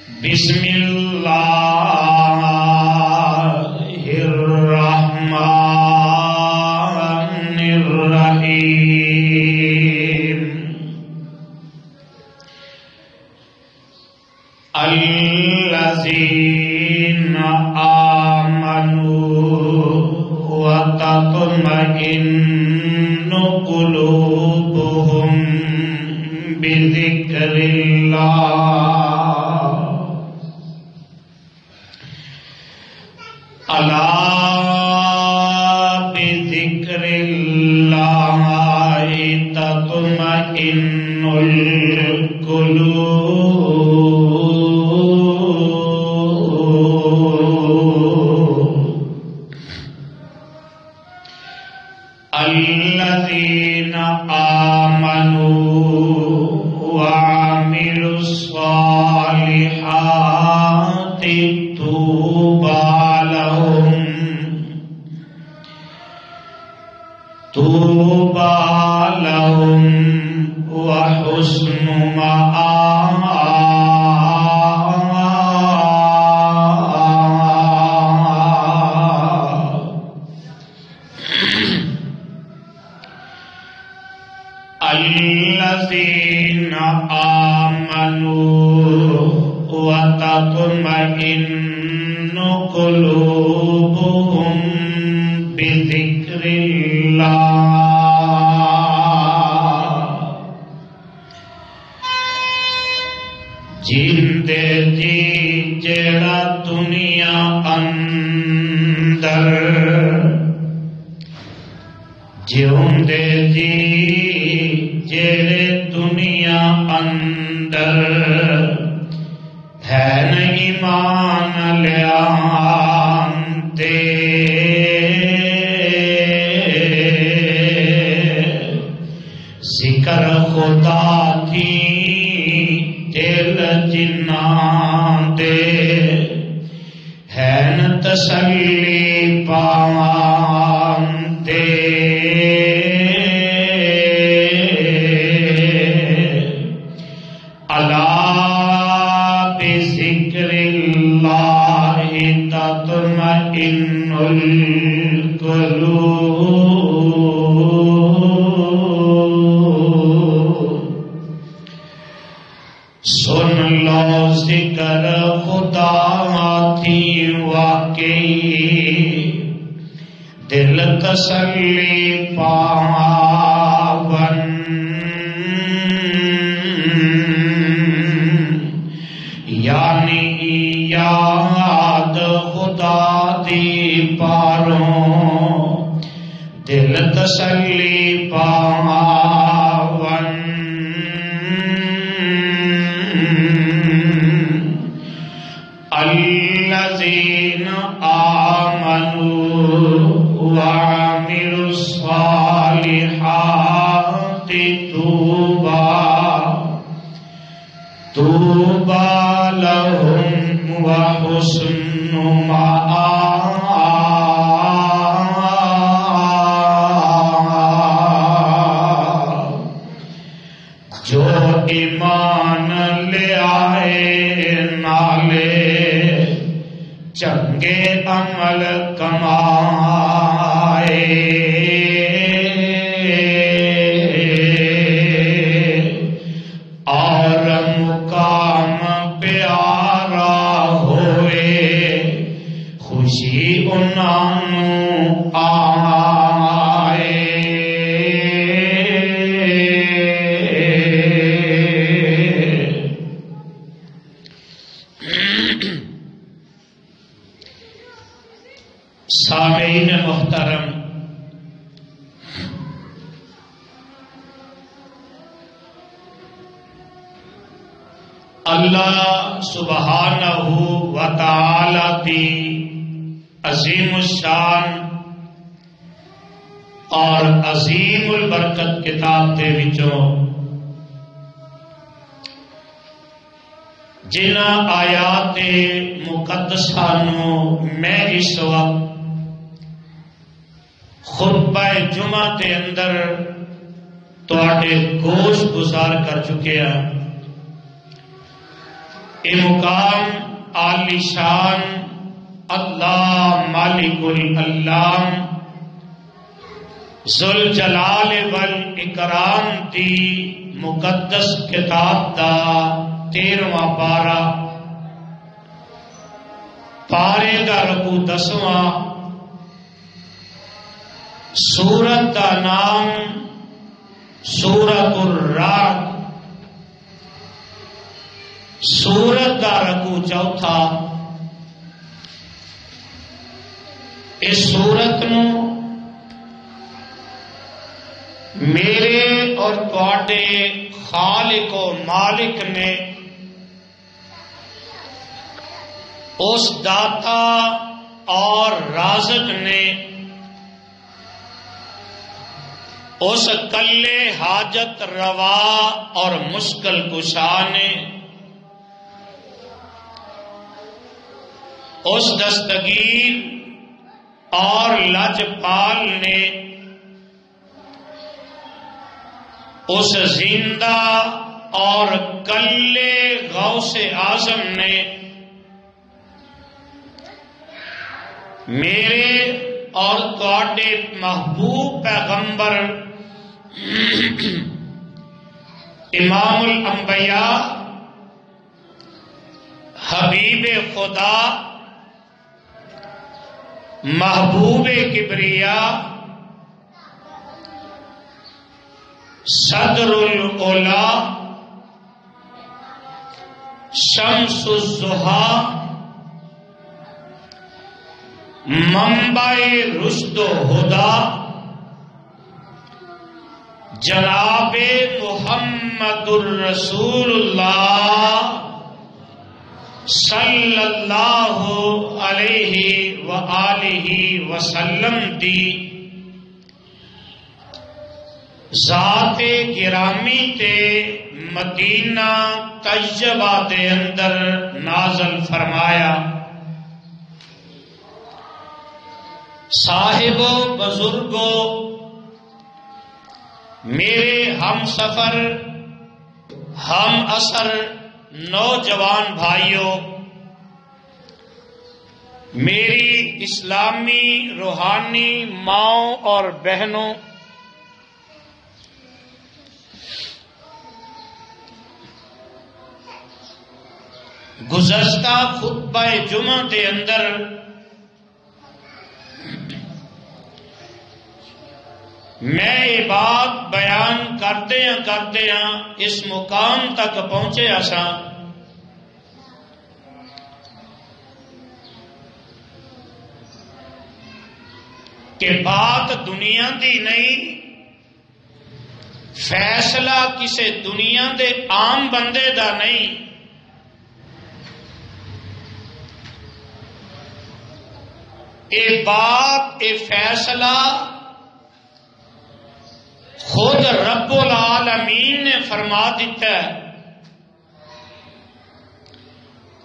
بسم اللہ الرحمن الرحیم الذین آمنوا وتطمئن قلوبهم بذکر اللہ الا بذکر اللہ تطمئن القلوب الذین آمنوا وعملوا الصالحات طوبى لهم وحسن مآب الذين آمنوا وتطمئن قلوبهم بذكر الله جیندے جی جڑا دنیا اندر جیوندے جی جڑے دنیا اندر ہے نہیں ایمان لیاندے ذکر خدا کی دل جنان دے ہین تسلی پاوان دے الا بذکر اللہ تطمئن القلوب سن لو ذکر خدا تھی واقعی دل تسلی پاون یعنی یاد خدا دی پاروں دل تسلی پاون الذین آمنوا وعملوا الصالحات طوبى لهم وحسن مآب جو ایمان لے آئے نالے چنگے عمل کمائے اور مقام پیارا ہوئے خوشی انہوں آئے سامعین محترم، اللہ سبحانہ و تعالی دی عظیم الشان اور عظیم البرکت کتاب دے وچوں جنہ آیات مقدسہ نو میں اس وقت خطبہ جمعہ کے اندر تواڈے گوش گزار کر چکے ہیں۔ اے مقام عالی شان اللہ مالک العلام ذوالجلال والاکرام دی مقدس کتاب دا 13واں پارا پارے دا رکوع 10واں سورت دا نام سورت الرعد سورت دا رکوع 4 اس سورت نو میرے اور تواڈے خالق و مالک نے اس داتا اور رازق نے اس کلے حاجت روا اور مشکل کشا نے اس دستگیر اور لاجپال نے اس زندہ اور کلے غوث اعظم نے میرے اور تواڈے محبوب پیغمبر امام الانبیاء حبیب خدا محبوب کبریا صدر العلا شمس الضحیٰ منبع رشد و ہدا جناب محمد الرسول اللہ صلی اللہ علیہ وآلہ وسلم دی ذات گرامی تے مدینہ طیبہ دے اندر نازل فرمایا۔ صاحبو بزرگو میرے ہم سفر ہم اثر نوجوان بھائیوں، میری اسلامی روحانی ماؤں اور بہنوں، گزشتہ خطبہ جمعہ کے اندر میں یہ بات بیان کرتے ہیں اس مقام تک پہنچے اساں کہ بات دنیا دی نہیں، فیصلہ کسے دنیا دے عام بندے دا نہیں، اے بات اے فیصلہ خود رب العالمین نے فرما دیتا ہے،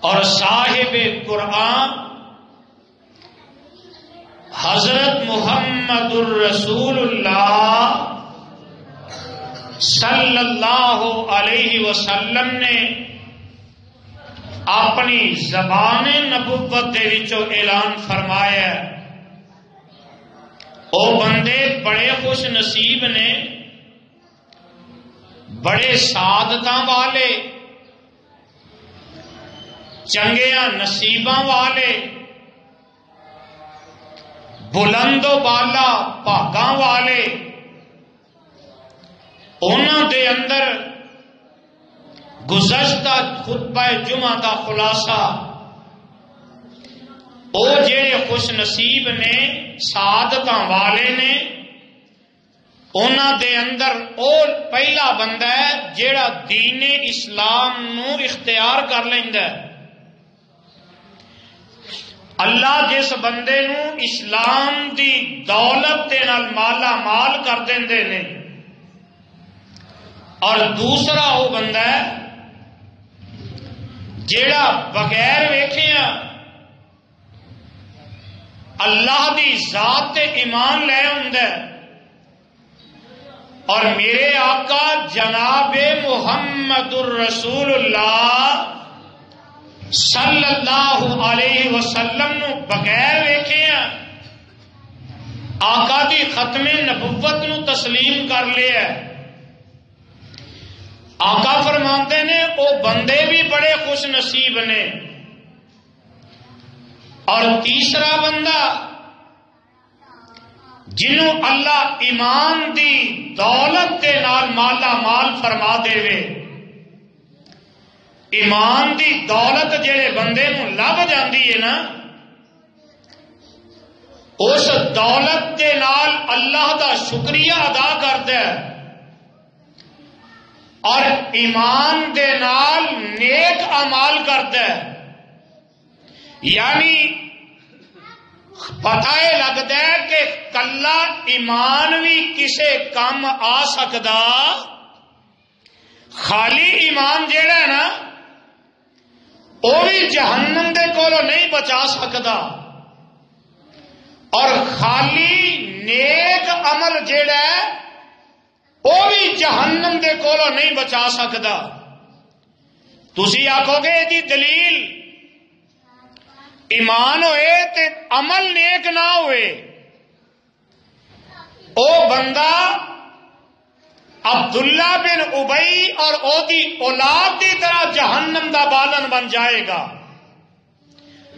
اور صاحب قرآن حضرت محمد الرسول اللہ صلی اللہ علیہ وسلم نے اپنی زبان نبوت دے وچوں اعلان فرمایا، او بندے بڑے خوش نصیب نے، بڑے سعادتاں والے، چنگیاں نصیباں والے، بلند و بالا بھاگاں والے، انہاں دے اندر گزشتہ خطبہ جمعہ دا خلاصہ او جڑے خوش نصیب نے، سعادتاں والے نے، انہاں دے اندر او پہلا بندہ ہے جیڑا دین اسلام نو اختیار کر لیندا ہے۔ اللہ جس بندے نو اسلام دی دولت دے نال مالا مال کر دیندے نے، اور دوسرا وہ بندہ ہے جیڑا بغیر ویکھیا اللہ دی ذات تے ایمان لے ہوندا ہے، اور میرے آقا جناب محمد الرسول اللہ صلی اللہ علیہ وسلم نو بغیر ویکھیا آقا دی ختم نبوت نو تسلیم کر لیا. آقا فرماندے نے او بندے بھی بڑے خوش نصیب نے. اور تیسرا بندہ جنوں اللہ ایمان دی دولت دے نال مالا مال فرما دے وے. ایمان دی دولت جڑے بندے نو لب جاندی ہے نا، اس دولت دے نال اللہ دا شکریہ ادا کردا ہے اور ایمان دے نال نیک اعمال کردا ہے. یعنی پتہ لگتا ہے کہ کلا ایمان بھی کسے کام آ سکتا، خالی ایمان جیڑا ہے نا وہ بھی جہنم دے کولو نہیں بچا سکتا، اور خالی نیک عمل جیڑا ہے وہ بھی جہنم دے کولو نہیں بچا سکتا. تسی آکھو گے جی دلیل ایمان ہوئے تے عمل نیک نہ ہوئے. او بندہ عبداللہ بن ابئی اور او دی اولاد دی طرح جہنم دا بالن بن جائے گا.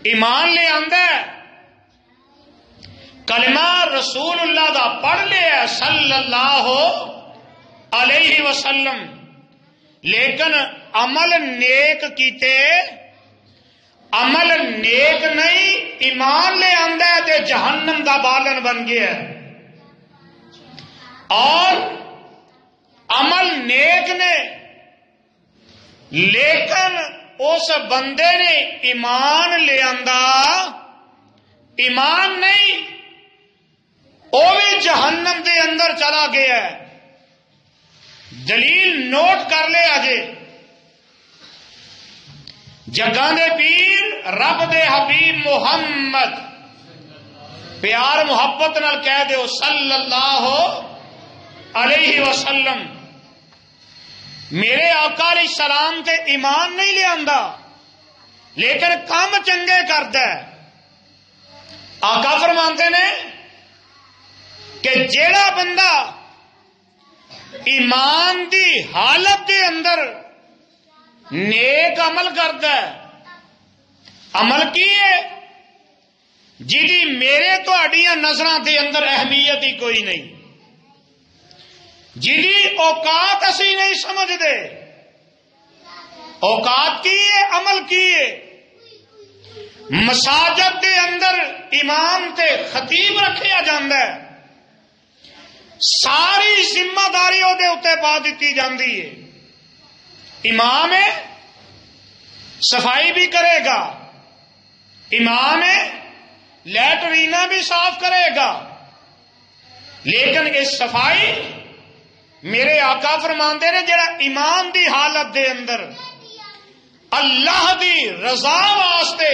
ایمان لے آندا ہے، کلمہ رسول اللہ دا پڑھ لیا صلی اللہ علیہ وسلم، لیکن عمل نیک کیتے، عمل نیک نہیں ایمان لے آندا ہے تے جہنم دا بالن بن گیا ہے. اور عمل نیک نے لیکن اس بندے نے ایمان لے آندا، ایمان نہیں وہ بھی جہنم دے اندر چلا گیا ہے. دلیل نوٹ کر لے اجے، جگاں دے پیر رب دے حبیب محمد پیار محبت نال کہہ دیو صلی اللہ علیہ وسلم. میرے آقا علیہ السلام تے ایمان نہیں لے آندا لیکن کام چنگے کردا ہے. آقا فرماندے نے کہ جیڑا بندہ ایمان دی حالت دے اندر نیک عمل کردا ہے، عمل کی ہے جی میرے تہاڈیاں نظراں دے اندر اہمیت ہی کوئی نہیں، جی اوقات اسی نہیں سمجھدے. اوقات کی ہے، عمل کی ہے. مساجد دے اندر امام تے خطیب رکھیا جاندا ہے، ساری ذمہ داری وہ اتنے پا دیتی جاندی ہے. امام ہے صفائی بھی کرے گا، امام ہے لیٹرینا بھی صاف کرے گا، لیکن اس صفائی میرے آقا فرماندے نے جڑا ایمان دی حالت دے اندر اللہ دی رضا واسطے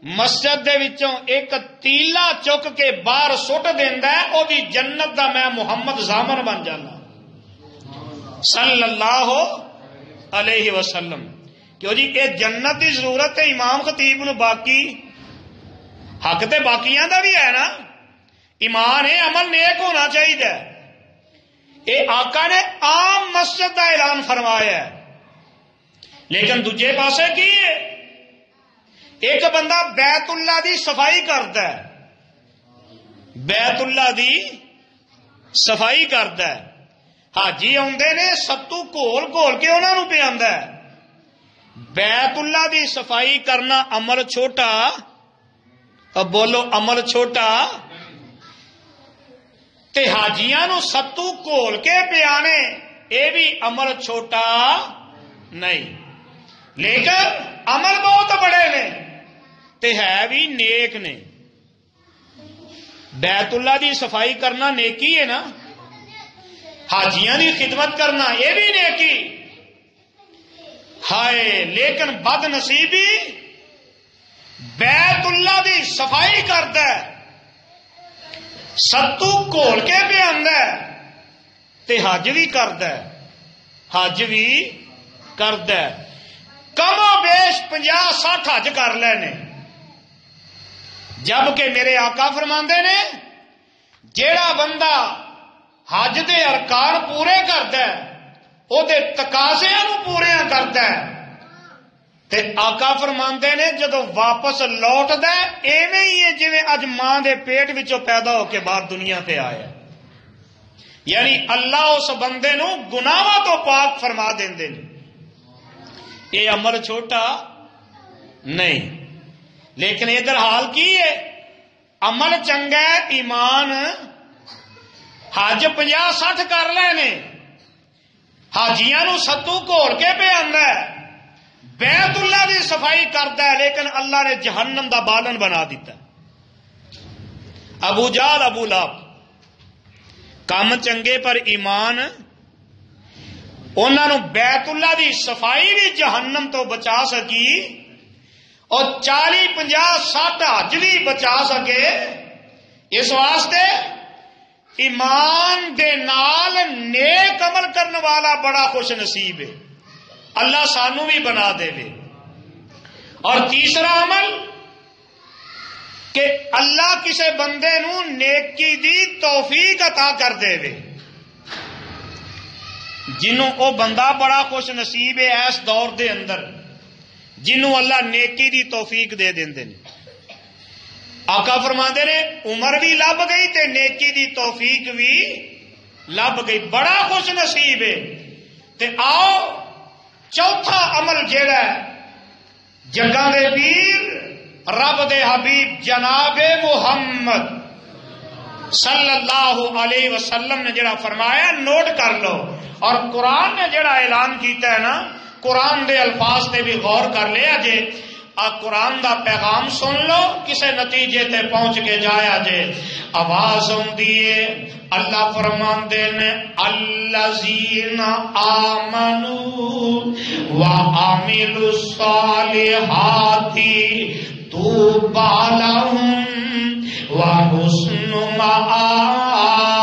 مسجد دے وچوں ایک تیلا چک کے باہر سٹ دیندا ہے، او دی جنت دا میں محمد ضامن بن جانا صلی اللہ علیہ وسلم. کیوں جی یہ جنت دی ضرورت ہے امام خطیب نو، باقی حق تے باقیاں دا بھی ہے نا. ایمان ہے، عمل نیک ہونا چاہیے. یہ آقا نے عام مسجد کا اعلان فرمایا ہے، لیکن دوجے پاسے کی ہے ایک بندہ بیت اللہ دی صفائی کرتا ہے، بیت اللہ دی صفائی کرتا ہے. حاجی آندے نے ستو گھول گھول کے انہوں نے پیا. بیت اللہ دی صفائی کرنا عمل چھوٹا، اب بولو عمل چھوٹا، تے حاجیاں نو ستو گھول کے پیانے اے بھی عمل چھوٹا نہیں. لیکن عمل بہت بڑے نے تے ہے بھی نیک نے. بیت اللہ دی صفائی کرنا نیکی ہے نا، حاجیاں دی خدمت کرنا یہ بھی نیکی. ہائے لیکن بد نصیبی بیت اللہ دی صفائی کردا ہے، ستو گھول کے پیاندا ہے تے حج بھی کردا ہے، حج بھی کردا ہے. کم و بیش 50-60 حج کر لینے، جبکہ میرے آقا فرماندے نے جیڑا بندہ حج دے ارکان پورے کرتا ہے او دے تقاضیاں نو پورے کرتا ہے تے آقا فرماندے نے جدو واپس لوٹدا ہے ایویں ہی ہے جویں اج ماں دے پیٹ وچوں پیدا ہو کے باہر دنیا تے آیا، یعنی اللہ اس بندے نو گناہاں تو پاک فرما دیندے نے۔ یہ عمل چھوٹا نہیں، لیکن ادھر حال کی ہے، عمل چنگا ہے، ایمان حج 50-60 کر لینے، حاجیاں نو ستو گھول کے پہ آندا ہے، بیت اللہ دی صفائی کرتا ہے، لیکن اللہ نے جہنم دا بالن بنا دیتا ہے۔ ابو جہل ابو لہب کام چنگے پر ایمان، انہوں نے بیت اللہ دی صفائی بھی جہنم تو بچا سکی اور 40-50-60 حج بھی بچا سکے۔ اس واسطے ایمان دے نال نیک عمل کرنے والا بڑا خوش نصیب ہے، اللہ سانو بھی بنا دے لے۔ اور تیسرا عمل کہ اللہ کسے بندے نو نیکی دی توفیق عطا کر دے وے، جنوں او بندہ بڑا خوش نصیب ہے اس دور دے اندر جنوں اللہ نیکی دی توفیق دے دیندے نے۔ آقا فرماندے نے عمر بھی لب گئی تے نیکی دی توفیق بھی لب گئی، بڑا خوش نصیب ہے۔ تے آؤ چوتھا عمل جیڑا ہے جگاں دے پیر رب دے حبیب جناب محمد صلی اللہ علیہ وسلم نے جڑا فرمایا نوٹ کر لو، اور قرآن نے جڑا اعلان کیتا ہے نا، قرآن دے الفاظ تے بھی غور کر لیا جے، قرآن دا پیغام سن لو، کسے نتیجے تے پہنچ کے جایا جے۔ آواز ہوندی ہے اللہ فرماندے نے الذین آمنوا وعملوا الصالحات طوبی لہم وحسن مآب۔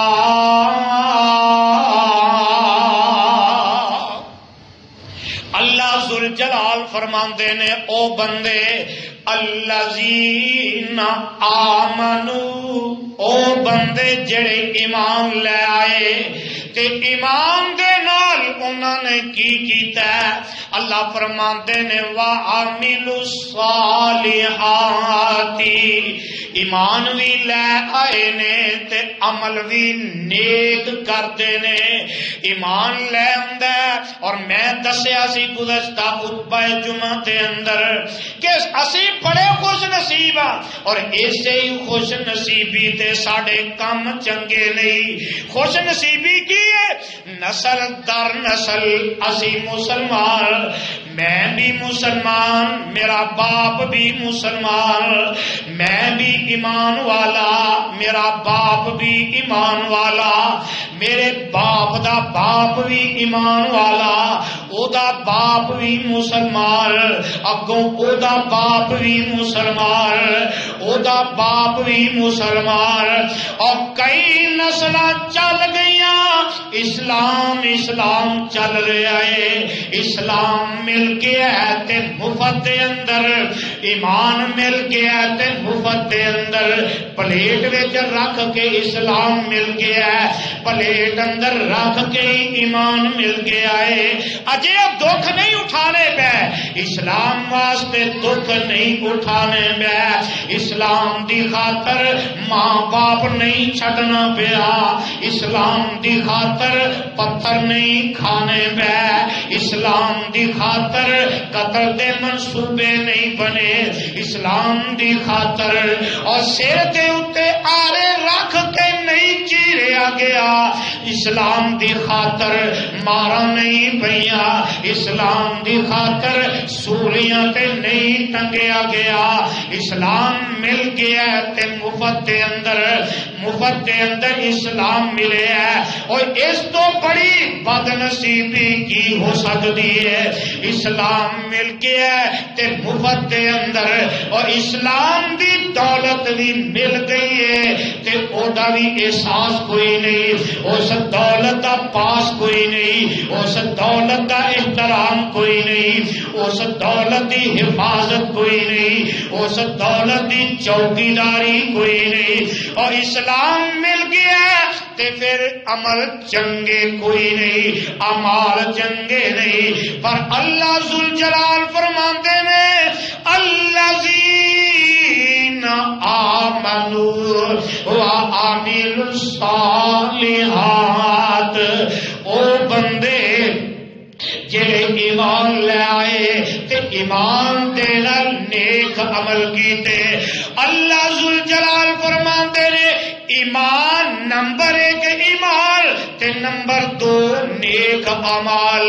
اللہ ذوالجلال فرماندے نے او بندے الذین آمنوا، او بندے جڑے ایمان لے آئے تے ایمان دے نال انہوں نے کی کیتا ہے، اللہ فرماندے نے وعملوا الصالحات، ایمان بھی لے آئے نے تے عمل بھی نیک کردے نے۔ ایمان لے آندا ہے، اور میں دسیا سی گزشتہ خطبہ جمعہ دے اندر کہ اسی بڑے خوش نصیب ہاں، اور ایسے ہی خوش نصیبی تے ساڈے کم چنگے نہیں۔ خوش نصیبی کی ہے نسل در نسل اسی مسلمان، میں بھی مسلمان، میرا باپ بھی مسلمان، میں بھی ایمان والا، میرا باپ بھی ایمان والا، میرے باپ دا باپ بھی ایمان والا، او دا باپ بھی مسلمان، اگوں او دا باپ بھی مسلمان، او دا باپ بھی مسلمان، اور کئی نسلاں چل گئیاں، اسلام اسلام چل رہا ہے، اسلام مل گیا ہے تے مفت دے اندر، ایمان مل گیا ہے تے مفت دے اندر، پلیٹ وچ رکھ کے اسلام مل گیا ہے، پلیٹ اندر رکھ کے ایمان مل گیا ہے۔ اجے دکھ نہیں اٹھانے پے، اسلام واسطے دکھ نہیں اٹھانے پے، اسلام دی خاطر ماں باپ نہیں چھڈنا پیا، اسلام دی خاطر پتھر نہیں کھانے پے، اسلام دی خاطر قتل دے منصوبے نہیں بنے، اسلام دی خاطر اور سر دے اوتے آرے رکھ کے نہیں چیریا گیا، اسلام دی خاطر مارا نہیں پئیاں، اسلام دی خاطر سولیاں تے نہیں ٹنگیا گیا، اسلام مل گیا تے مفت دے اندر اسلام ملے ہے۔ اور اس تو بڑی بد نصیبی کی ہو سکتی ہے؟ اسلام مل گیا تے مفت دے اندر، اور اسلام دی دولت بھی مل گئی ہے تے او دا بھی احساس کوئی نہیں، اس دولت دا پاس کوئی نہیں، اس دولت دا احترام کوئی نہیں، اس دولت دولت دی حفاظت کوئی نہیں، اس دولت دی چوکیداری کوئی نہیں، اور اسلام مل گیا تے پھر عمل چنگے کوئی نہیں، اعمال چنگے نہیں۔ پر اللہ ذوالجلال فرماندے نے الذین آمنوا وعملوا الصالحات، او بندے جڑے ایمان لے آئے تے ایمان دے نال نیک عمل کیتے، اللہ ذوالجلال فرماندے نے ایمان نمبر 1 ایمان تے نمبر 2 نیک عمل۔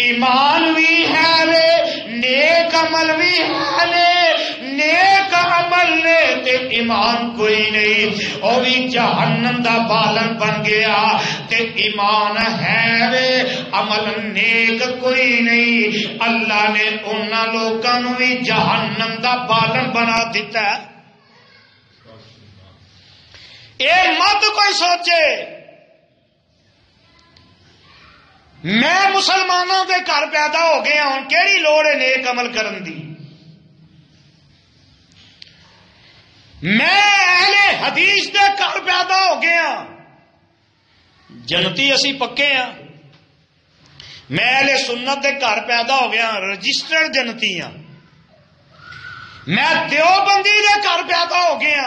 ایمان بھی ہے نیک عمل بھی ہے، نیک عمل نے تے ایمان کوئی نہیں، او بھی جہنم دا بالن بن گیا، تے ایمان ہے وے عمل نیک کوئی نہیں، اللہ نے انہاں لوکاں نوں بھی جہنم دا بالن بنا دیتا ہے۔ اے مت کوئی سوچے میں مسلمانوں کے گھر پیدا ہو گیا ہوں، کیڑی لوڑ ہے نیک عمل کرن دی؟ میں اہل حدیث دے گھر پیدا ہو گیا، جنتی اسی پکے ہاں۔ میں اہل سنت دے گھر پیدا ہو گیا، رجسٹرڈ جنتی ہاں۔ میں دیوبندی دے گھر پیدا ہو گیا،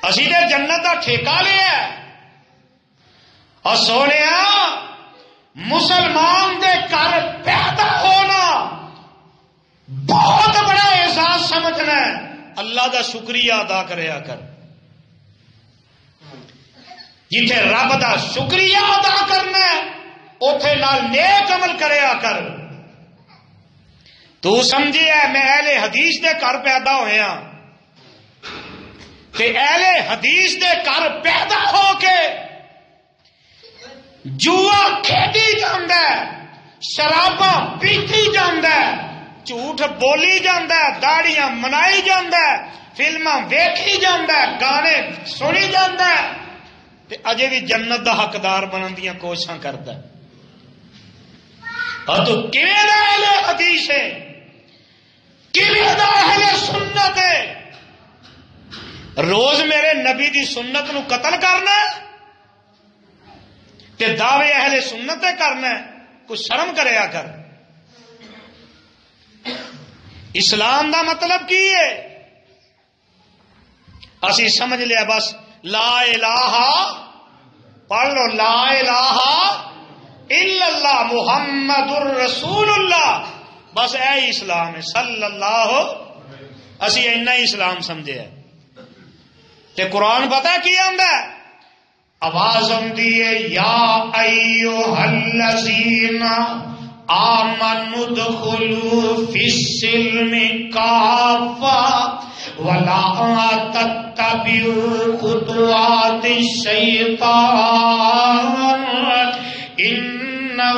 اسی نے جنت دا ٹھیکہ لیا ہے۔ اور سونیا مسلمان دے گھر پیدا ہونا بہت بڑا احساس سمجھنا ہے، اللہ دا شکریہ ادا کریا کر۔ جتھے رب دا شکریہ ادا کرنا ہے اوتھے نال نیک عمل کریا کر۔ تو سمجھے ہے میں اہل حدیث دے گھر پیدا ہویا تے اہل حدیث دے گھر پیدا ہو کے جوا کھیڈی جاندا ہے، شراباں پیتی جاندا ہے، جھوٹ بولی جاندا ہے، داڑیاں منائی جاندا ہے، فلماں ویکھی جاندا ہے، گانے سنی جاندا ہے، تے اجے بھی جنت دا حقدار بنن دیاں کوششاں کردا ہے۔ اور تو کیویں دا اہل حدیث ہے، کیویں دا اہل سنت ہے؟ روز میرے نبی دی سنت نو قتل کرنا ہے تے دعوے اہل سنت تے کرنا ہے، کچھ شرم کریا کر۔ اسلام دا مطلب کی ہے؟ اسی سمجھ لیا بس لا الہ، پڑھ لو لا الہ الا اللہ محمد الرسول اللہ، بس اے اسلام ہے صلی اللہ، اسی اینا ہی اسلام سمجھے ہے۔ تے قرآن پتہ کی آندا ہے؟ آواز آندی ہے یا ایھا الذین آمنوا ادخلوا فی السلم کافۃ ولا تتبعوا خطوات الشیطان انہ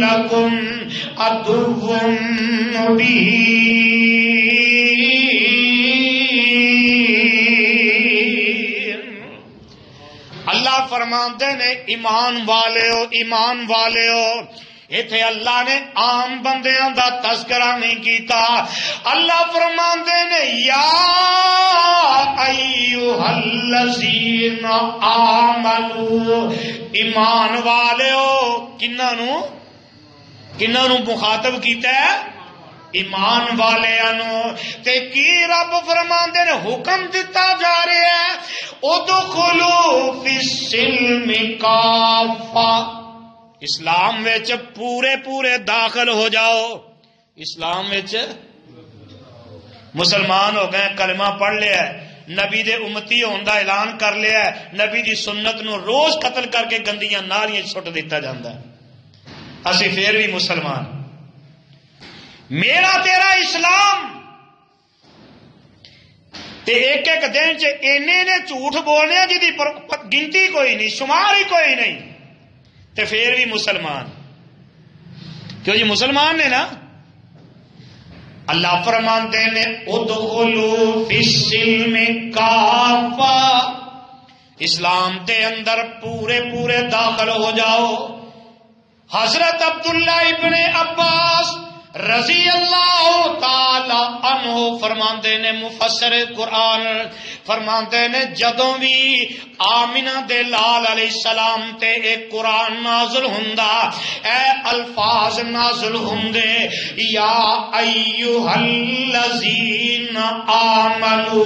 لکم عدو مبین۔ اللہ فرماندے نے ایمان والےو، ایمان والےو، ایتھے اللہ نے عام بندیاں دا تذکرہ نہیں کیتا۔ اللہ فرماندے نے یا ایھا الذین آمنو، ایمان والےو، کنہاں نو مخاطب کیتا ہے؟ ایمان والیاں تے کی رب فرماندے نے حکم دتا جا رہا ہے ادخلوا فی السلم کافہ، اسلام وچ پورے پورے داخل ہو جاؤ۔ اسلام وچ مسلمان ہو گئے، کلمہ پڑھ لیا ہے، نبی دے امتی ہون دا اعلان کر لیا ہے، نبی دی سنت نو روز قتل کر کے گندیاں نالیاں سٹ دیتا جاندا ہے، اسی پھر بھی مسلمان۔ میرا تیرا اسلام تے ایک ایک دن اینے نے جھوٹ بولنے جی گنتی کوئی نہیں، شمار ہی کوئی نہیں، تے پھر بھی مسلمان۔ کیوں جی مسلمان نے نا۔ اللہ فرماندے نے ادخلوا فی السلم کافہ، اسلام دے اندر پورے پورے داخل ہو جاؤ۔ حضرت عبداللہ ابن عباس رضی اللہ تعالی عنہ فرماندے نے مفسر قرآن فرماندے نے جدوں بھی آمنہ دے لال علیہ السلام تے ایک قرآن نازل ہوندا اے الفاظ نازل ہوندے یا ایھا الذین آمنو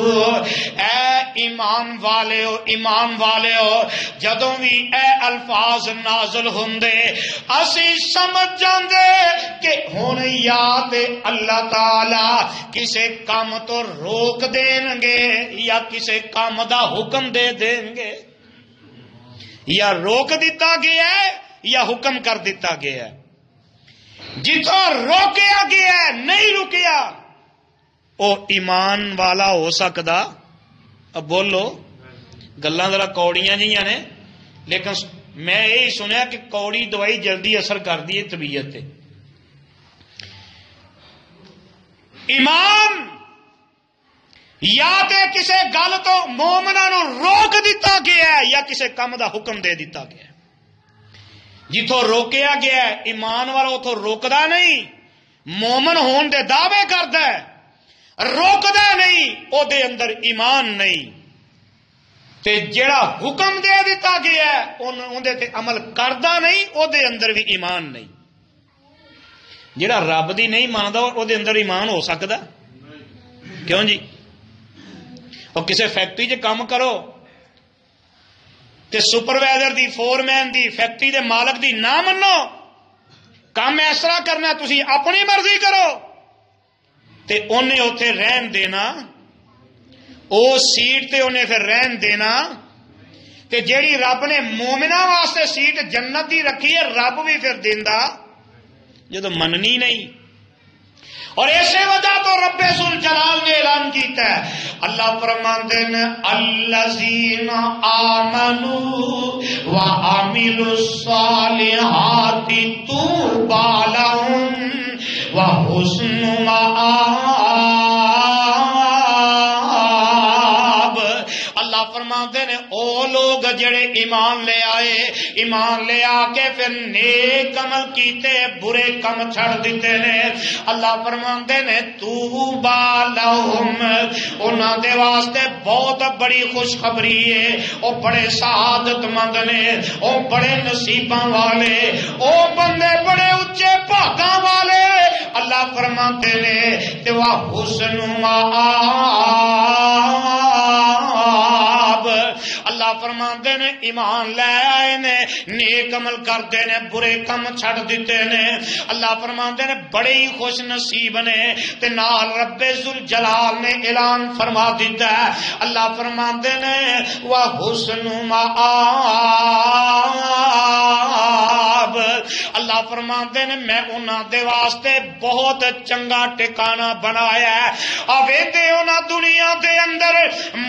اے ایمان والےو جدوں بھی اے الفاظ نازل ہوندے اسی سمجھ جاندے کہ ہن یا تے اللہ تعالی کسے کام تو روک دین گے یا کسے کام دا حکم دے دیں گے، یا روک دیتا گیا ہے یا حکم کر دیتا گیا ہے۔ جتوں روکیا گیا ہے نہیں رکیا او ایمان والا ہو سکدا؟ اب بولو، گلاں ذرا کوڑیاں جیاں نے، لیکن میں یہی سنیا کہ کوڑی دوائی جلدی اثر کر دی ہے طبیعت تے۔ ایمان یا تے کسے گل تو مومناں نو روک دیتا گیا ہے یا کسے کم دا حکم دے دیتا گیا ہے۔ جتوں روکیا گیا ہے ایمان والا اتوں روکدا نہیں، مومن ہون دے دعوے کردا ہے، روکدا نہیں، او دے اندر ایمان نہیں۔ تے جڑا حکم دے دیتا گیا ہے اون دے تے عمل کردا نہیں، او دے اندر بھی ایمان نہیں۔ جڑا رب دی نہیں ماندا او دے اندر ایمان ہو سکدا؟ کیوں جی؟ اور کسے فیکٹری چ کام کرو تے سپروائزر دی، فورمین دی، فیکٹری دے مالک دی نہ منو، کام اس طرح کرنا تسی اپنی مرضی کرو تے انہیں اوتھے رہن دینا، او سیٹ تے انہیں پھر رہن دینا۔ تے جیڑی رب نے مومنہ واسطے سیٹ جنت دی رکھی ہے رب بھی پھر دیندا جدو مننی نہیں۔ اور اسی وجہ تو رب ذوالجلال نے اعلان کیتا ہے، اللہ فرماندے نے الذین آمنوا وعملوا الصالحات طوبی لہم وحسن مآب۔ اللہ فرماندے نے او لوگ جڑے ایمان لے آئے، ایمان لے آ کے پھر نیک عمل کیتے برے کم چھڑ دیتے نے، اللہ فرماندے نے طوبی لہم انہاں دے واسطے بہت بڑی خوشخبری ہے، او بڑے سعادت مند نے، او بڑے نصیباں والے، او بندے بڑے اچے بھاگاں والے، اللہ فرماندے نے تے وا حسن مآب۔ اللہ فرماندے نے ایمان لے آئے نے، نیک عمل کردے نے، برے کم چھڑ دیتے نے، اللہ فرماندے نے بڑے ہی خوش نصیب نے۔ تے نال رب ذوالجلال نے اعلان فرما دیتا ہے، اللہ فرماندے نے وحسن مآب، اللہ فرماندے نے میں انہاں دے واسطے بہت چنگا ٹھکانہ بنایا ہے۔ اویندے انہاں دنیا دے اندر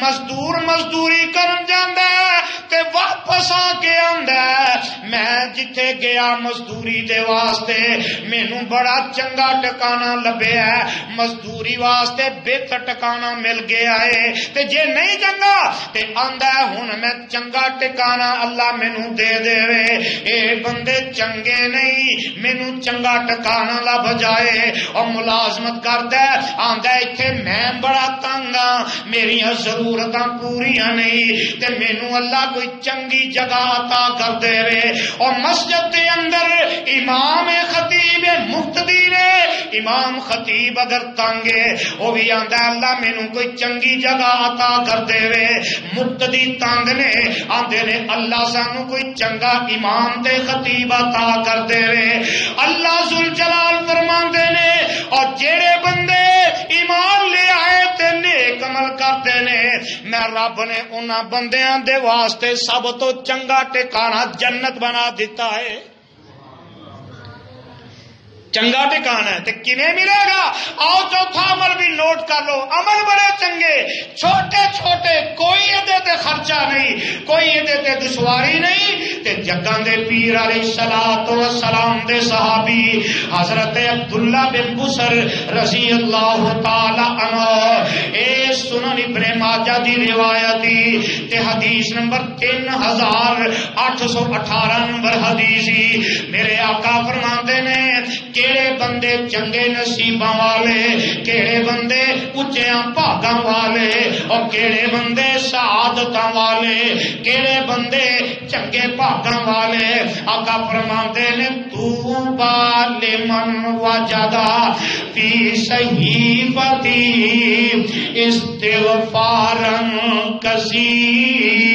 مزدوری کرن جاندا ہے تے واپس آ کے آندا ہے، میں جتھے گیا مزدوری دے واسطے مینوں بڑا چنگا ٹھکانہ لبیا ہے، مزدوری واسطے بہتر ٹھکانہ مل گیا ہے، تے جے نہیں چنگا تے آندا ہے ہن میں چنگا ٹھکانہ اللہ مینوں دے دے وے۔ اے بندے چنگے نہیں، مینوں چنگا ٹھکانہ لب جائے، اور ملازمت کردا ہے، آندا ہے ایتھے میں بڑا تنگ ہاں، میریاں ضرورتاں پوریاں نہیں، تے مینوں اللہ کوئی چنگی جگہ عطا کر دے وے۔ اور مسجد دے اندر امام خطیب مقتدی نے، امام خطیب اگر تنگ ہے وہ بھی آندا ہے اللہ مینوں کوئی چنگی جگہ عطا کر دے وے۔ مقتدی تنگ نے، آندے نے اللہ سانوں کوئی چنگا امام تے خطیب عطا کر دے وے۔ اللہ ذوالجلال فرماندے نے اور جڑے بندے ایمان لے آئے تے نیک عمل کردے نے، میں رب نے انہاں بندیاں دے واسطے سب تو چنگا ٹھکانہ جنت بنا دیتا ہے۔ چنگا ٹھکانہ ہے تے کیویں ملے گا؟ آؤ چوتھا عمل بھی نوٹ کر لو، عمل بڑے چنگے چھوٹے چھوٹے، کوئی ادے تے خرچہ نہیں، کوئی ادے تے دشواری نہیں۔ تے جگاں دے پیر علیہ الصلوۃ والسلام دے صحابی حضرت عبداللہ بن بصر رضی اللہ تعالی عنہ، اے سنن ابن ماجہ دی روایت تے حدیث نمبر 3818 نمبر حدیث. میرے آقا فرماندے نے کیڑے بندے چنگے نصیباں والے، کیڑے بندے اچیاں بھاگاں والے، اور کیڑے بندے سعادتاں والے، کیڑے بندے چنگے بھاگاں والے. آقا فرماندے نے توبا لمن وجدا فی صحیفتی استغفارا کثیرا.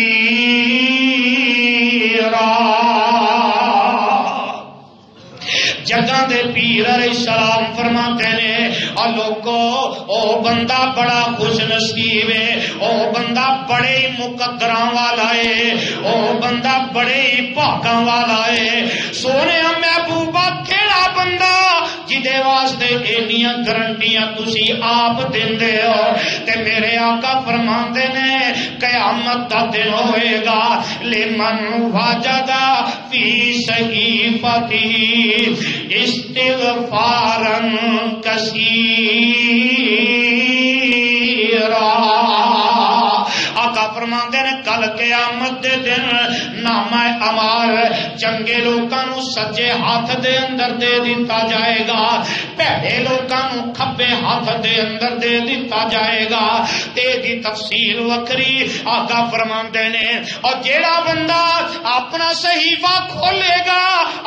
جگہ دے پیر علیہ السلام فرماتے نے اور لوگو او بندہ بڑا خوش نصیب ہے، او بندہ بڑے مقدراں والا ہے، او بندہ بڑے بھاگاں والا ہے. سونے محبوبہ کیڑا بندہ جدے واسطے اینیاں گارنٹیاں تسی آپ دیندے ہو. تے میرے آقا فرماندے نے قیامت دا دن ہوئے گا لمن وجدا فی صحیفتی استغفارا کثیرا. آقا فرماندے نے کل قیامت دے دن نامہ اعمال چنگے لوکاں نو سجے ہاتھ دے اندر دے دتا جائے گا، بھڑے لوکاں نو کھبے ہاتھ دے اندر دے دتا جائے گا. تے دی تفصیل وکری آقا فرماندے نے اور جیڑا بندہ اپنا صحیفہ کھولے گا،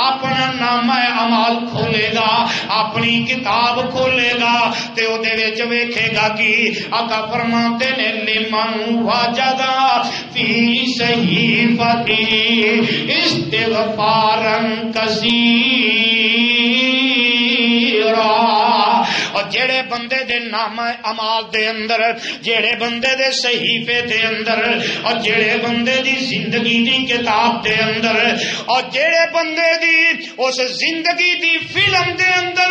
اپنا نامہ اعمال کھولے گا، اپنی کتاب کھولے گا تے او دے وچ ویکھے گا کہ آقا فرماندے نے لمن وجدا فی صحیفتی استغفارا کثیرا. اور جڑے بندے دے نامہ اعمال دے اندر، جڑے بندے دے صحیفے دے اندر، اور جڑے بندے دی زندگی دی کتاب دے اندر، اور جڑے بندے دی اس زندگی دی فلم دے اندر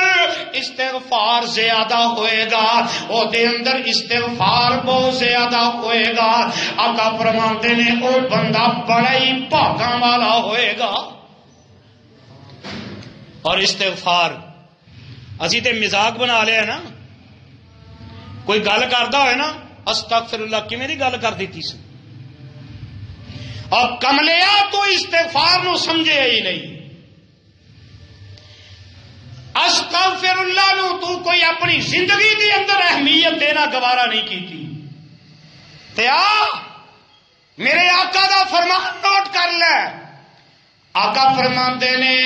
استغفار زیادہ ہوئے گا، او دے اندر استغفار بہت زیادہ ہوئے گا. آقا فرماتے نے او بندہ بڑا ہی بھاگاں والا ہوئے گا. اور استغفار اسی تے مزاق بنا لیا نا، کوئی گل کرتا ہوئے نا استغفر اللہ کی میری گل کر دیتی سی، اور کملیا تو استغفار نو سمجھے ہی نہیں. استغفر اللہ نو تو کوئی اپنی زندگی دی اندر اہمیت دینا گوارا نہیں کیتی. تے میرے آقا دا فرمان نوٹ کر لے. آقا فرماندے نے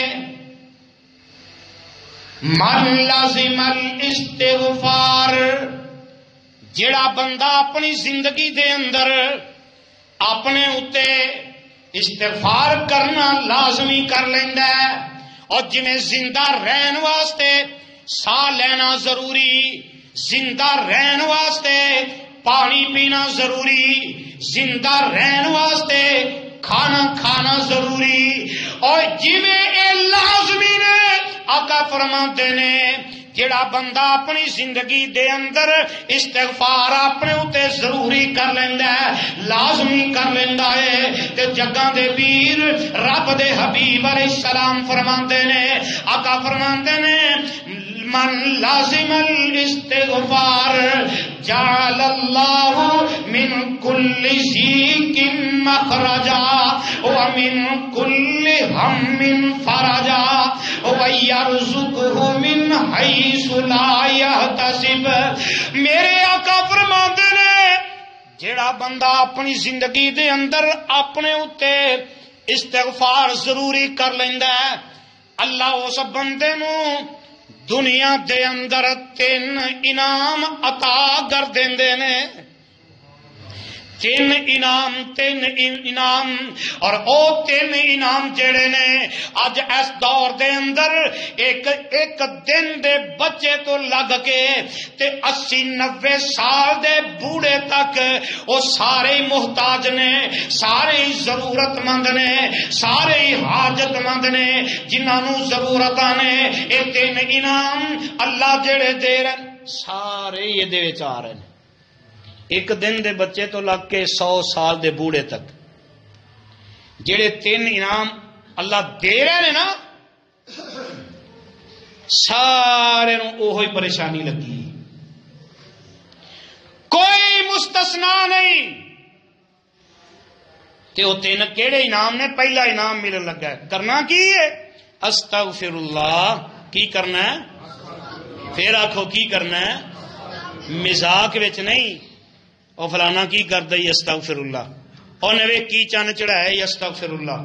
من لازم الاستغفار، جڑا بندہ اپنی زندگی دے اندر اپنے اتے استغفار کرنا لازمی کر لیندا ہے. اور جویں زندہ رہن واسطے ساہ لینا ضروری، زندہ رہن واسطے پانی پینا ضروری، زندہ رہن واسطے کھانا کھانا ضروری، اور جویں اے لازمی نے آقا فرماتے نے جڑا بندہ اپنی زندگی دے اندر استغفار اپنے اتے ضروری کر لیندا ہے، لازمی کر لیندا ہے، تے جگاں دے پیر رب دے حبیب علیہ السلام فرماندے نے، آقا فرماندے نے من لازم الاستغفار جعل اللہ من کل ضیق مخرجا ومن کل ہم فرجا ویرزقہ من حیث لا یحتسب. میرے آقا فرماندے نے جیڑا بندہ اپنی زندگی دے اندر اپنے اتے استغفار ضروری کر لیندا ہے، اللہ اس بندے نو دنیا دے اندر 3 انعام عطا کر دیندے نے. 3 انعام اور او 3 انعام جڑے نے اج اس دور دے اندر ایک دن دے بچے تو لگ کے تے 80-90 سال دے بوڑھے تک وہ سارے محتاج نے، سارے ضرورت مند نے، سارے حاجت مند نے، جنہاں نو ضرورتاں نے. اے 3 انعام اللہ جڑے دے رہے سارے یہ دے وچ آ رہے ہیں. ایک دن دے بچے تو لگ کے 100 سال دے بوڑھے تک جڑے 3 انعام اللہ دے رہے ہیں نا، سارے نو اوہی پریشانی لگی. کوئی مستثنا نہیں. تے او تین کیڑے انعام نے؟ پہلا انعام ملن لگا ہے. کرنا کی ہے؟ استغفر اللہ. کی کرنا ہے؟ پھر آکھو کی کرنا ہے؟ مزاق وچ نہیں او فلانا کی کردا ہے استغفر اللہ، او نوے کی چن چڑھائے استغفر اللہ.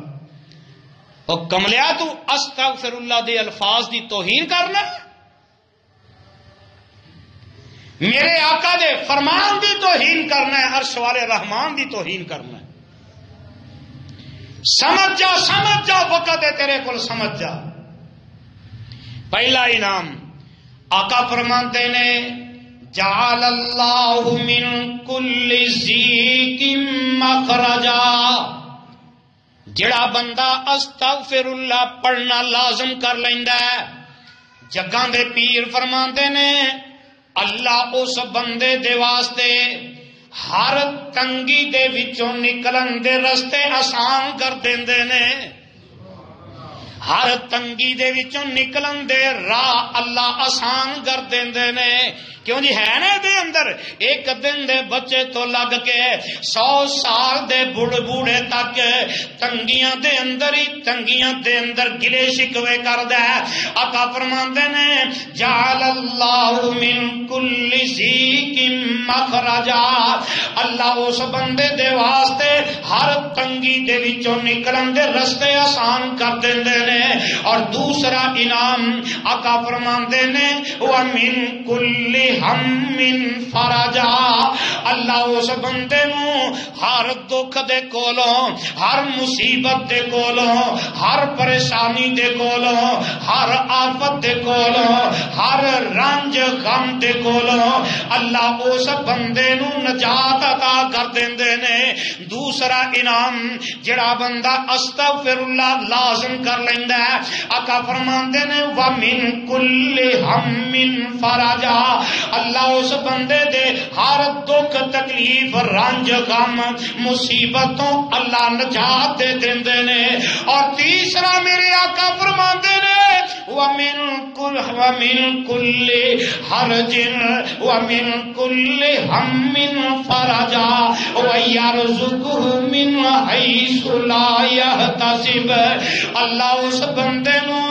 او کملیا تو استغفر اللہ دے الفاظ دی توہین کرنا، میرے آقا دے فرمان دی توہین کرنا ہے، عرش والے رحمان دی توہین کرنا ہے. سمجھ جا وقت ہے تیرے کول، سمجھ جا. پہلا انعام آقا فرماتے نے جعل اللہ من کل ضیق مخرجا. جڑا بندہ استغفر اللہ پڑھنا لازم کر لیندا ہے، جگاں دے پیر فرماندے نے اللہ اس بندے دے واسطے ہر تنگی دے وچوں نکلن دے رستے آسان کر دیندے نے. ہر تنگی دے وچوں نکلن دے راہ اللہ آسان کر دیندے نے. کیوں جی ہے نا دے اندر ایک دن دے بچے تو لگ کے 100 سال دے بوڑھے تک تنگیاں دے اندر ہی تنگیاں دے اندر گلے شکوے کردا ہے. آقا فرماندے نے جعل اللہ من کل ضیق مخرجا. اللہ اس بندے دے واسطے ہر تنگی دے وچوں نکلن دے رستے آسان کر دیندے نے. اور دوسرا انعام آقا فرماندے نے ومن کل ہم فرجا. اللہ اس بندے نو ہر دکھ دے کولوں، ہر مصیبت دے کولوں، ہر پریشانی دے کولوں، ہر آفت دے کولوں، ہر رنج غم دے کولوں اللہ اس بندے نو نجات عطا کر دیندے نے. دوسرا انعام جڑا بندہ استغفر اللہ لازم کر لیندا ہے، آقا فرماندے نے ومن کل ہم فرجا. اللہ اس بندے دے ہر دکھ تکلیف رنج غم مصیبتوں اللہ نجات دے دیندے نے. اور تیسرا میرے آقا فرماندے نے ومن کل حرج ومن کل ہم فرجا ویرزقہ من حیث لا یحتسب. اللہ اس بندے نو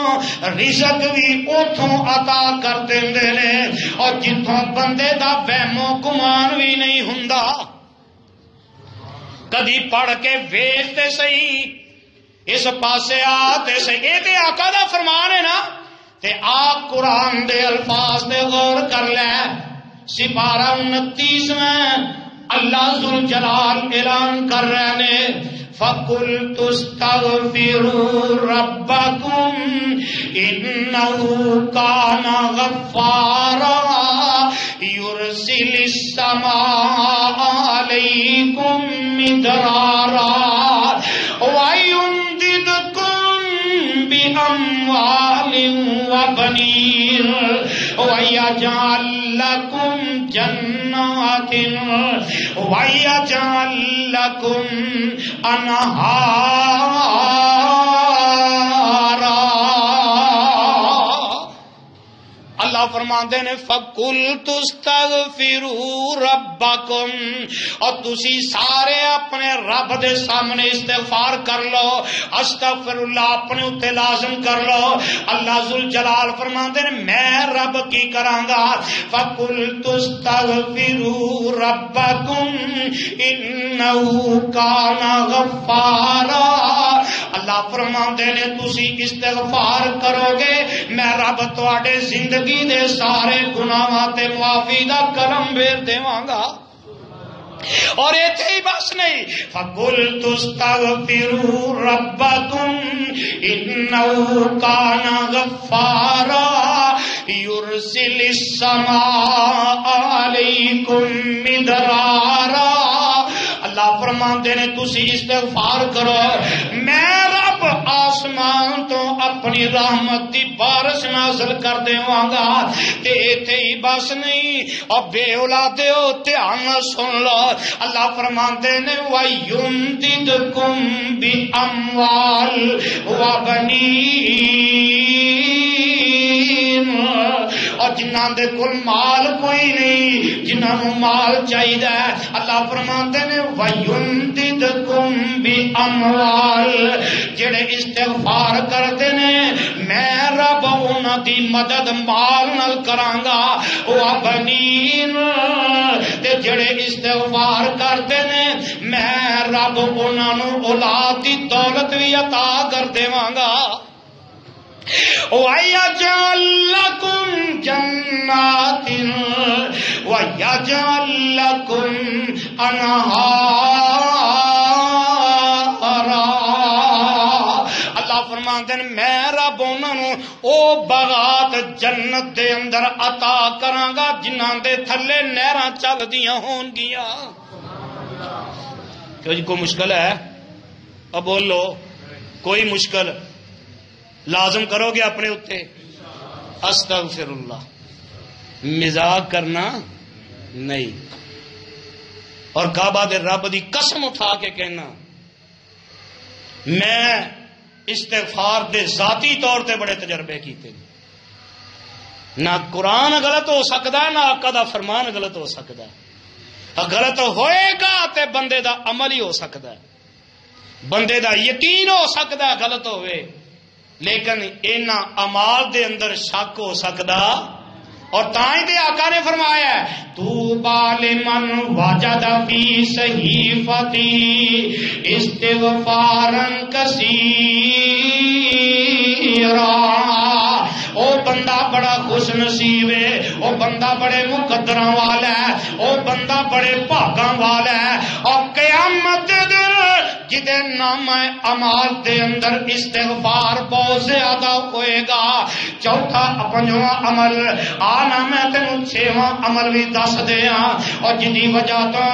رزق بھی اوتھوں عطا کر دیندے نے اور جتھوں بندے دا وہم و گمان بھی نہیں ہوندا. کدی پڑھ کے ویکھ تے صحیح اس پاسے آ تے صحیح. اے تے آقا دا فرمان ہے نا. تے آپ قرآن دے الفاظ پہ غور کر لے. سپارہ 29 میں اللہ ذوالجلال اعلان کر رہے نے فَقُلْتُ اسْتَغْفِرُوا رَبَّكُمْ إِنَّهُ كَانَ غَفَّارًا يُرْسِلِ السَّمَاءَ عَلَيْكُمْ مِدْرَارًا وَيُمْدِدْكُمْ بِأَمْوَالٍ وَبَنِينَ وَيَجْعَلْ لَكُمْ جَنَّاتٍ وَيَجْعَلْ لَكُمْ أَنْهَارًا. اللہ فرماندے نے فَقُلْتُ اسْتَغْفِرُوا رَبَّكُمْ. اور تسی سارے اپنے رب دے سامنے استغفار کر لو، استغفر اللہ اپنے اتے لازم کر لو. اللہ ذوالجلال فرماندے نے میں رب کی کراں گا. فَقُلْتُ اسْتَغْفِرُوا رَبَّكُمْ إِنَّهُ كَانَ غَفَّارًا. اللہ فرماندے نے تسی استغفار کرو گے میں رب تواڈے زندگی دے سارے گناہاں تے معافی دا کرم بھیج دیواں گا. اور ایتھے ہی بس نہیں فَقُلْتُ اسْتَغْفِرُوا رَبَّكُمْ إِنَّهُ كَانَ غَفَّارًا يُرْسِلِ السَّمَاءَ عَلَيْكُمْ مِدْرَارًا. اللہ فرماندے نے تسی استغفار کرو میں رب آسمان تو اپنی رحمت دی بارش نازل کر دیواں گا. تے ایتھے ہی بس نہیں اور بے اولادیو دھیان نال سن لو. اللہ فرماندے نے وَيُمْدِدْكُمْ بِأَمْوَالٍ وَبَنِينَ. اور اور جنہاں دے کول مال کوئی نہیں، جنہاں نوں مال چاہیدا ہے، اللہ فرماندے نے وَيُمْدِدْكُمْ بِأَمْوَالٍ، جڑے استغفار کردے نے میں رب انہاں دی مدد مال نال کراں گا، وَبَنِينَ تے جڑے استغفار کردے نے میں رب انہاں نوں اولاد دی دولت بھی عطا کر دیواں گا۔ وَيَجْعَلْ لَكُمْ جَنَّاتٍ وَيَجْعَلْ لَكُمْ أَنْهَارًا، اللہ فرماندے ہیں میں رب انہاں نوں او باغات جنت دے اندر عطا کراں گا جنہاں دے تھلے نہراں چلدیاں ہون گیاں۔ کیوں جی کوئی مشکل ہے؟ اب بولو کوئی مشکل لازم کرو گے اپنے اتے؟ استغفر اللہ، مزاق کرنا نہیں، اور کعبہ دے رب دی قسم اٹھا کے کہنا میں استغفار دے ذاتی طور تے بڑے تجربے کیتے، نہ قرآن غلط ہو سکتا ہے نہ آقا دا فرمان غلط ہو سکتا ہے، غلط ہوئے گا تے بندے دا عمل ہی ہو سکتا ہے، بندے دا یقین ہو سکتا ہے غلط ہوئے، لیکن اینا امال دے اندر شک ہو سکتا، اور تائیں دے آقا نے فرمایا ہے طوبی لمن وجد فی صحیفتی استغفارا کثیرا، او بندہ بڑا خوش نصیب ہے، او بندہ بڑے مقدراں والا ہے، او بندہ بڑے بھاگاں والا ہے، اور قیامت دے دن جدے نام اعمال دے اندر استغفار بہت زیادہ ہوئے گا۔ چوتھا پنجواں عمل آنا میں تینوں چھواں عمل بھی دس دیا، اور جدی وجہ تو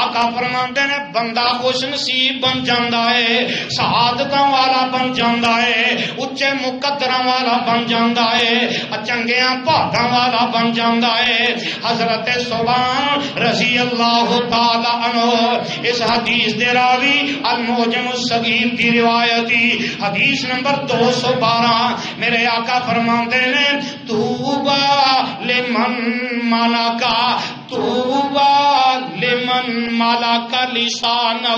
آقا فرماندے نے بندہ خوش نصیب بن جاندا ہے، سعادتاں والا بن جاندا ہے، اچے مقدراں والا بن جاندا ہے، چنگیاں بھاگاں والا بن جاندا ہے۔ حضرت صبان رضی اللہ تعالی عنہ اس حدیث دے راوی المعجم الصغیر کی روایتی حدیث نمبر 212 میرے آقا فرماندے نے طوبی لمن ملکا، طوبی لمن ملکا لسانہ،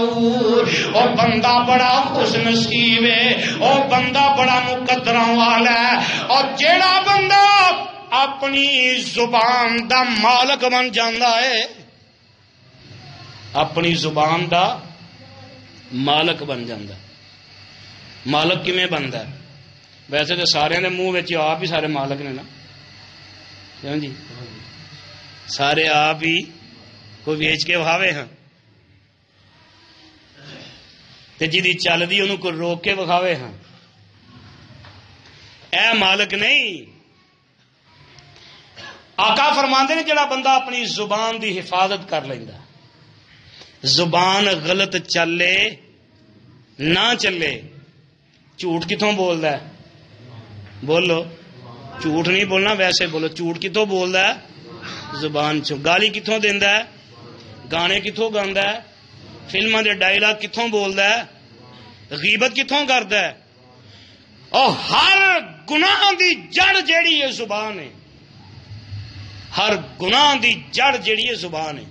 او بندہ بڑا خوش نصیب ہے، او بندہ بڑا مقدراں والا ہے، اور جیڑا بندہ اپنی زبان دا مالک بن جاندا ہے، اپنی زبان دا مالک بن جاندا۔ مالک کیویں بندا ہے؟ ویسے تو سارے نے منہ وچ آپ ہی سارے مالک نے نا، کیوں جی؟ سارے آپ ہی کوئی ویچ کے وہاوے ہاں تے جدی چل دی انہوں کو روک کے وکھاوے ہاں، اے مالک نہیں۔ آقا فرماندے نے جڑا بندہ اپنی زبان دی حفاظت کر لیندا، زبان غلط چلے نہ چلے، جھوٹ کتوں بولدا ہے؟ بولو، جھوٹ نہیں بولنا، ویسے بولو، جھوٹ کتوں بولدا ہے؟ زبان چوں۔ گالی کتوں دیندا ہے؟ گانے کتوں گاندا ہے؟ فلماں دے ڈائلاگ کتوں بولدا ہے؟ غیبت کتوں کردا ہے؟ اور ہر گناہ دی جڑ جیڑی ہے زبان ہے، ہر گناہ دی جڑ جیڑی ہے زبان ہے۔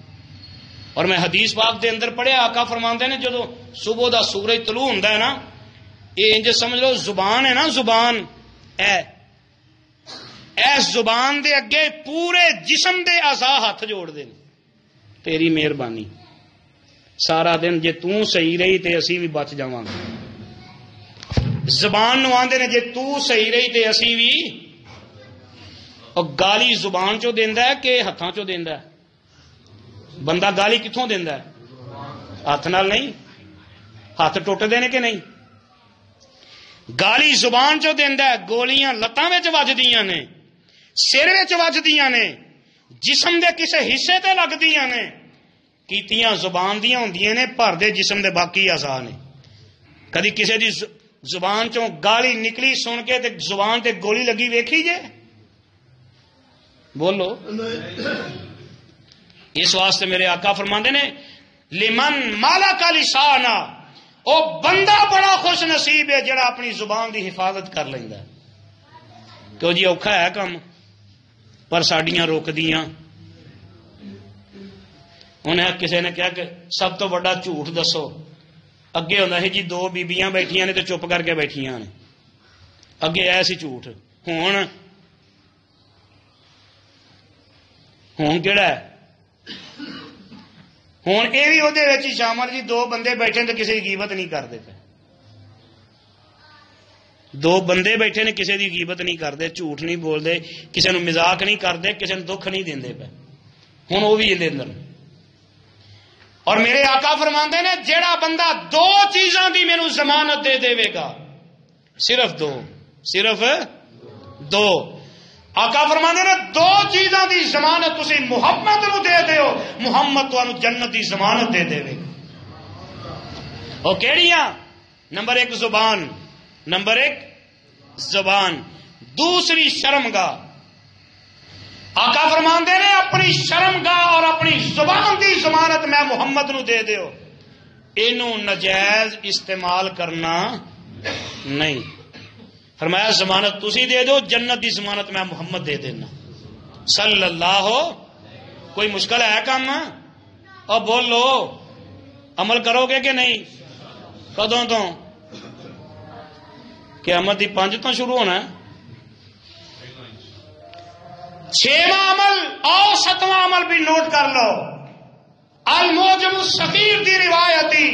اور میں حدیث پاک دے اندر پڑھیا آقا فرماندے نے جدو صبح دا سورج طلوع ہوندا ہے نا، یہ انج سمجھ لو زبان ہے نا، زبان اے زبان دے اگے پورے جسم دے اعضاء ہاتھ جوڑ دے، تیری مہربانی، سارا دن جے تو صحیح رہی تے اسی بھی بچ جاواں گے۔ زبان نو آندے نے جے تو صحیح رہی تے اسی بھی، اور گالی زبان چو دیندا ہے کہ ہتھاں چو دیندا ہے؟ بندہ گالی کتوں دیندا ہے؟ ہاتھ نال نہیں، ہاتھ ٹوٹ دینے کہ نہیں؟ گالی زبان چو دیندا ہے، گولیاں لتاں وچ وجدیاں نے، سر وچ وجدیاں نے، جسم دے کسے حصے تے لگدیاں نے، کیتیاں زبان دیاں ہوندیاں نے، پر دے جسم دے باقی اعضاء نے۔ کدی کسے دی زبان چوں گالی نکلی سن کے تے زبان تے گولی لگی ویکھی جے؟ بولو۔ اس واسطے میرے آقا فرماندے نے لمن مالک لسانا، او بندہ بڑا خوش نصیب ہے جڑا اپنی زبان دی حفاظت کر لیندا ہے۔ تو جی اوکھا ہے کم، پر ساڈیاں روک دیاں. انہیں کسی نے کہا کہ سب تو بڑا جھوٹ دسو. اگے ہوتا ہے جی 2 بیبیاں بیٹھیاں نے تو چپ کر کے بیٹھیاں نے. اگے آیا سی جھوٹ. ہوں کہڑا ہے؟ ہوں یہ بھی وہ شامل جی 2 بندے بیٹھے تو کسی کی غیبت نہیں کرتے پے. 2 بندے بیٹھے نے کسی کی غیبت نہیں کرتے, جھوٹ نہیں بولتے, کسی کو مزاق نہیں کرتے, کسی کو دکھ نہیں دے پے. ہوں وہ بھی یہ اندر. اور میرے آقا فرماندے نے جیڑا بندہ 2 چیزاں دی مینوں ضمانت دے دے گا, صرف 2. آقا فرماندے نے 2 چیزاں دی ضمانت تسی محمد نو دے دیو, محمد تانوں جنت دی ضمانت دے دے گا. او کیڑیاں؟ نمبر 1 زبان, نمبر 1 زبان, دوسری شرمگاہ. آقا فرماندے نے اپنی شرمگاہ اور اپنی زبان دی ضمانت میں محمد نو دے دیو, اینو نجائز استعمال کرنا نہیں. فرمایا ضمانت تسی دے دو, جنت دی ضمانت میں محمد دے دینا صلی اللہ. کوئی مشکل ہے کام؟ اور بولو عمل کرو گے کہ نہیں؟ کدوں تو؟ قیامت دی 5 تو شروع ہونا ہے. 6واں عمل اور 7واں عمل بھی نوٹ کر لو. الموجم الصغیر دی روایتی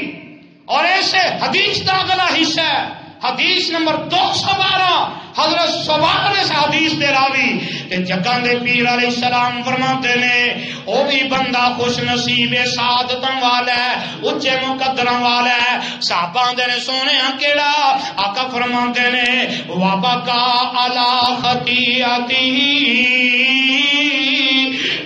اور ایسے حدیث دا اگلا حصہ ہے, حدیث نمبر 212. حضرت صبان اس حدیث دے راوی تے جگاں دے پیر علیہ السلام فرماتے نے او بھی بندہ خوش نصیب سعادتاں والا ہے, اچے مقدراں والا ہے. صحابہ دے نے سونے کیڑا؟ آقا فرماتے نے وابکا علی خطیئتی,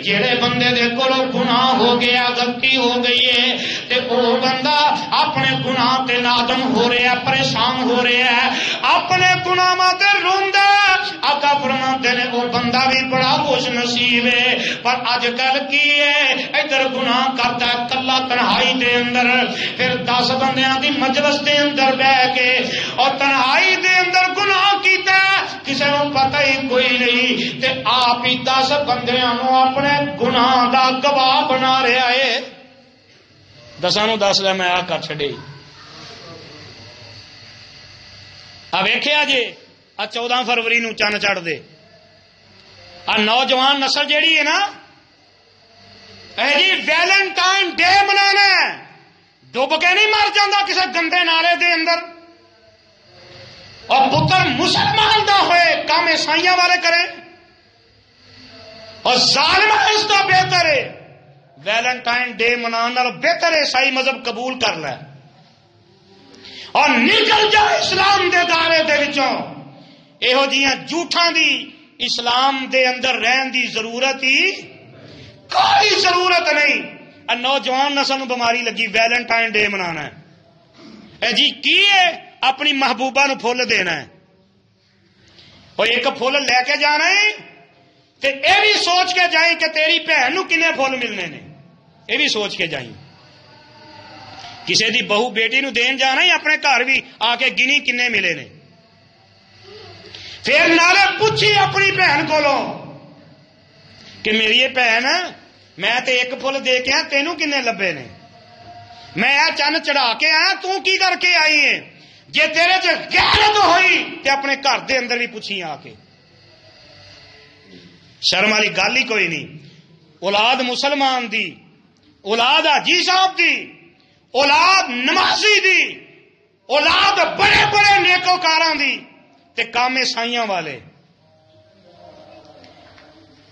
جڑے بندے دے کولوں گناہ ہو گیا, غلطی ہو گئی ہے, تے او بندہ اپنے گناہ تے نادم ہو رہا ہے, پریشان ہو رہا ہے, اپنے گناہاں تے روندا. آقا فرماتے نے وہ بندہ بھی بڑا خوش نصیب ہے. پر اج کل کی ہے, ادھر گناہ کرتا ہے کلا تنہائی دے اندر, پھر 10 بندیاں دی مجلس دے اندر بیٹھ کے اور تنہائی دے اندر گناہ کیتا ہے, کسی نو پتہ ہی کوئی نہیں, تے آپ ہی 10 بندیاں نو اپنے گناہ دا گواہ بنا رہا ہے. 10 نو 10 لے میں آ کر چھڈی. آ ویکھیا جی 14 فروری نو چن چڑھ دے. آ نوجوان نسل جیڑی ہے نا, جی ویلنٹائن ڈے منانا ہے, ڈب کے نہیں مر جاتا کسی گندے نالے دے اندر. اور پتر مسلمان دا ہوئے کام عیسائیاں والے کرے, اور ظالم اس کا بہتر ہے ویلنٹائن ڈے منانا بہتر ہے عیسائی مذہب قبول کر لے اور نکل جا اسلام دے دائرے دے وچوں. یہو جیاں جھوٹاں دی اسلام دے اندر رہن دی ضرورت ہی کوئی ضرورت نہیں. نوجوان نسل نو بیماری لگی ویلنٹائن ڈے منانا ہے. اے جی کی ہے؟ اپنی محبوبہ نو پھول دینا ہے, اور ایک پھول لے کے جانا ہے, تے اے بھی سوچ کے جائیں کہ تیری بہن نو کنے پھول ملنے نے, اے بھی سوچ کے جائیں. کسی دی بہو بیٹی نو دین جانا ہے, اپنے گھر بھی آ کے گنی کنے ملے نے. پھر نالے پوچھی اپنی بہن کولوں کہ میری یہ بہن میں تے ایک پھول دے کے آیا, تینوں کنے لبے نے؟ میں چن چڑھا کے آیا, تو کی کر کے آئی ہے؟ جے تیرے چ غیرت ہوئی تے اپنے گھر دے اندر بھی پوچھی آ کے. شرم والی گل ہی کوئی نہیں. اولاد مسلمان دی, اولاد حاجی صاحب دی, اولاد نمازی دی, اولاد بڑے بڑے نیکوکاراں دی, تے کام عیسائیاں والے.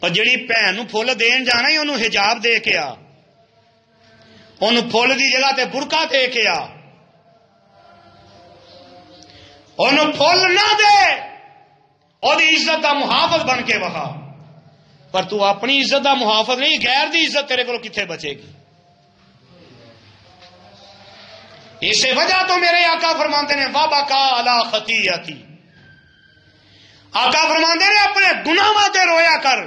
اور جڑی بھن نو پھل دین جانا ہی انہوں حجاب دے کے آ, انہوں پھل دی جگہ تے برقع دے کے آ. انہوں پھل نہ دے, اور عزت دا محافظ بن کے وہا, پر تو اپنی عزت دا محافظ نہیں, غیر دی عزت تیرے کو کتنے بچے گی؟ اسی وجہ تو میرے آقا فرماتے ہیں وابکا علی خطیئتی, آقا فرماتے ہیں اپنے گناہاں تے رویا کر.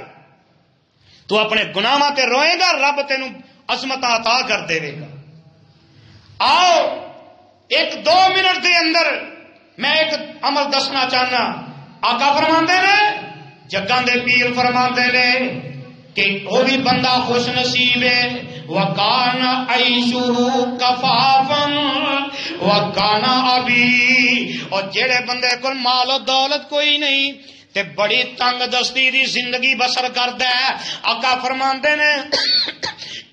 تو اپنے گناہاں تے روئے گا, رب تینوں عظمت عطا کر دے گا. آؤ 1-2 منٹ دے اندر میں ایک عمل دسنا چاہنا. آقا فرماتے ہیں جگاں دے پیر فرماندے نے کہ وہ بھی بندہ خوش نصیب ہے وَكَانَ عَيْشُهُ كَفَافًا وَكَانَ أَبِي، اور جڑے بندے کو مال و دولت کوئی نہیں تے بڑی تنگ دستی دی زندگی بسر کردا ہے، آقا فرماندے نے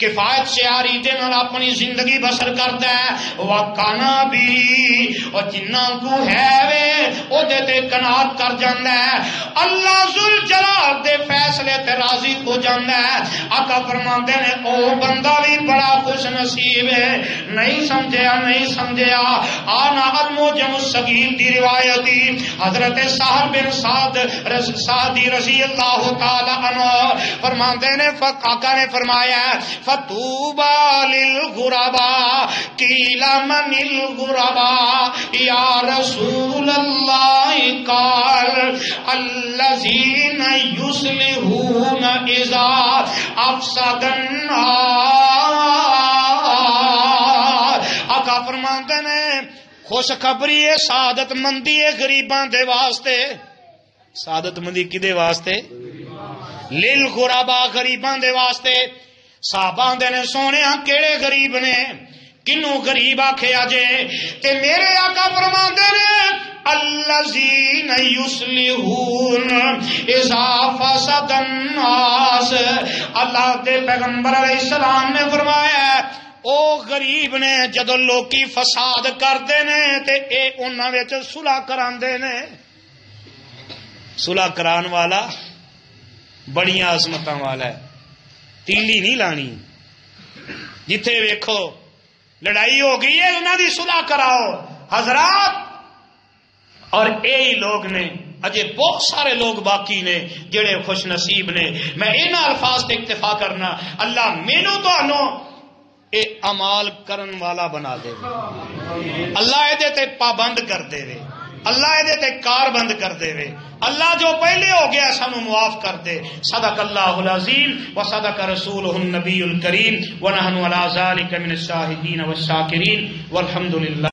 کفایت شعاری دے نال اپنی زندگی بسر کردا ہے وَكَانَ أَبِي، اور جنہ کو ہے وے او دے تے قناعت کر جاندا ہے، اللہ ذوالجلال دے فیصلے تے راضی ہو جاندا ہے۔ آقا فرماندے نے او بندہ بھی بڑا خوش نصیب ہے۔ نہیں سمجھیا آنا الموجم الصغیر دی روایتی حضرت سہل بن سعدی رضی اللہ تعالی عنہ فرماندے نے آقا نے فرمایا فَطُوبَى لِلْغُرَبَاء قِيلَ مَنِ الْغُرَبَاء یا رسول اللہ قال الذین یصلحون اذا افسد الناس۔ آقا فرماندے نے خوشخبری ہے سعادت مندی ہے غریباں دے واسطے، سعادت مندی کدے واسطے؟ للغرباء غریباں دے واسطے۔ صحابہ دے نے سونیا کیڑے غریب نے، کنوں غریب آکھیا جے تے میرے آقا فرماندے نے الذین یصلحون اذا فسد الناس۔ اللہ دے پیغمبر علیہ السلام نے فرمایا او غریب نے جدو لوکی فساد کرتے نے تے اے انہاں وچ صلح کراندے نے۔ صلح کران والا بڑیاں عظمتاں والا ہے، تیلی نہیں لانی، جتھے ویکھو لڑائی ہو گئی ہے انہاں دی صلح کراؤ حضرات۔ اور یہی لوگ نے، اجے بہت سارے لوگ باقی نے جڑے خوش نصیب نے۔ میں انہاں الفاظ تے اکتفا کرنا، اللہ مینوں تانوں اے عمال کرن والا بنا دے، اللہ اے دے تے پابند کر دے وے، اللہ اے دے تے کار بند کر دے وے، اللہ جو پہلے ہو گیا سانو معاف کر دے۔ صدق اللہ العظیم و صدق رسولہ النبی الکریم ونحن علی ذلک من الشاہدین والشاکرین والحمد للہ۔